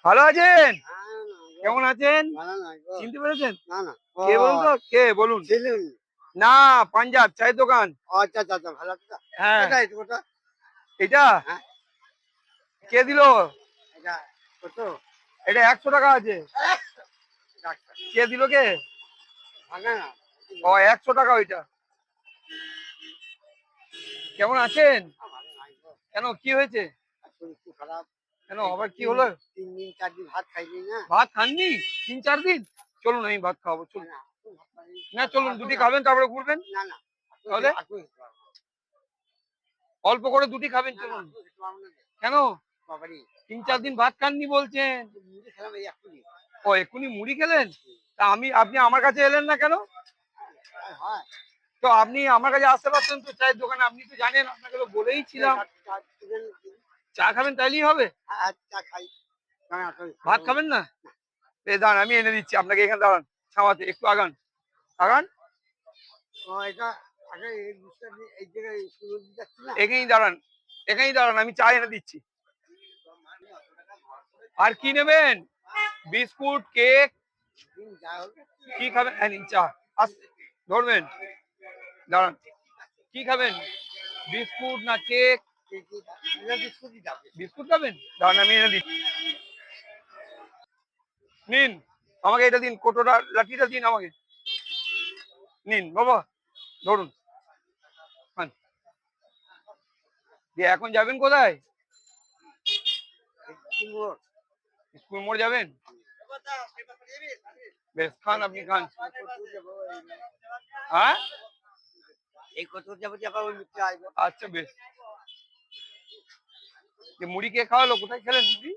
ভালো আছেন? কেমন আছেন? চিনতে পেরেছেন? কে বলুন তো? কে বলুন? না, পাঞ্জাব চায়ের দোকান। আচ্ছা আচ্ছা আচ্ছা, ভালো আছো? হ্যাঁ। কোথায় এটা কোথা? এটা হ্যাঁ, কে দিল? এটা কত? এটা 100 টাকা আছে। ডাক্তার কে দিল কে? ভাঙা না। ও 100 টাকা ওইটা। কেমন আছেন? ভালো নাই গো। কেন কি হয়েছে? শরীর খুব খারাপ। কেন আবার কি হলো? 3 দিন 4 দিন ভাত খাইনি না। ভাত খাননি? 3-4 দিন? চলুন আমি ভাত খাওয়াবো চলুন। না, খুব ভাত খাইনি। না চলুন আসো দুটি না। খাবেন তারপরে ঘুরবেন। না না। তাহলে অল্প করে দুটি খাবেন চলুন। কেন? বাবারি 3-4 দিন ভাত খাননি বলছেন। মুড়ি খেলাম এই এক্ষুনি। ও এক্ষুনি মুড়ি খেলেন? তা আপনি আমার কাছে এলেন না কেন? হয়। তো আপনি আমার কাছে আসতে পারতেন তো চায়ের দোকানে, আপনি তো জানেন, আপনাকে তো বলেই ছিলাম। চা খাবেন তাইলেই হবে? চা খাই। না, না, ভাত খাবেন না? দাঁড়ান আমি এনে দিচ্ছি আপনাকে, এখানে দাঁড়ান, ছাওয়াতে একটু আগান আগান। ও এটা আগে এই জিনিসটা এই জায়গায় সুযোগ যাচ্ছে না। এখানেই দাঁড়ান, এখানেই দাঁড়ান, আমি চা এনে দিচ্ছি। আর কি নেবেন? বিস্কুট, কেক, যা হবে কি খাবেন? নিন চা। আস্তে ধরবেন, দাঁড়ান। কি খাবেন? বিস্কুট না কেক? বিস্কুটই যাবে। বিস্কুট খাবেন? দাঁড়ান আমি এনে দিচ্ছি। নিন, আমাকে এটা দিন, কোটোটা লাঠিটা দিন আমাকে। নিন বাবা, ধরুন খান। দিয়ে এখন যাবেন কোথায়? স্কুল মোড় যাবেন? বেশ খান, আপনি খান। হ্যাঁ এই কত যাবো যাবো ওই মিত্র আসবো। আচ্ছা বেশ। যে মুড়ি কে খাওয়ালো? কোথায় খেলেন মুড়ি?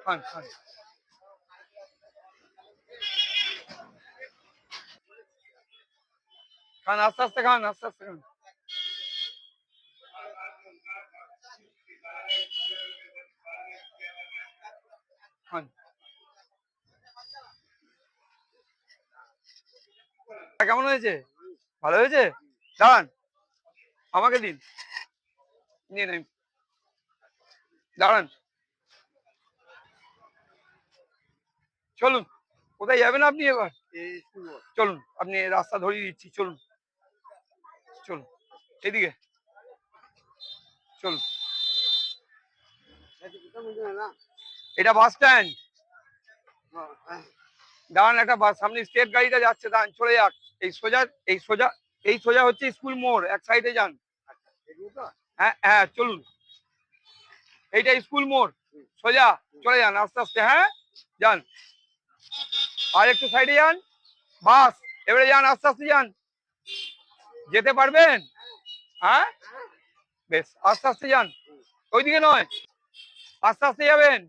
খান খান খান, আস্তে আস্তে খান, আস্তে আস্তে খান। খান। কেমন হয়েছে? ভালো হয়েছে? দাঁড়ান, আমাকে দিন, নিন দাঁড়ান। চলুন, কোথায় যাবেন আপনি এবার? চলুন, আপনি রাস্তা ধরিয়ে দিচ্ছি, চলুন চলুন এদিকে চলুন। এটা বাস স্ট্যান্ড। দাঁড়ান, একটা বাস সামনে স্টেট গাড়িটা যাচ্ছে, দাঁড়ান চলে যাক। এই সোজা, এই সোজা, এই সোজা হচ্ছে স্কুল মোড়, এক সাইডে যান। হ্যাঁ হ্যাঁ চলুন, এইটা স্কুল মোড়, সোজা চলে যান আস্তে আস্তে। হ্যাঁ যান, আর একটু সাইডে যান। বাস, এবারে যান আস্তে আস্তে যান। যেতে পারবেন? হ্যাঁ বেশ, আস্তে আস্তে যান, ওইদিকে নয়, আস্তে আস্তে যাবেন।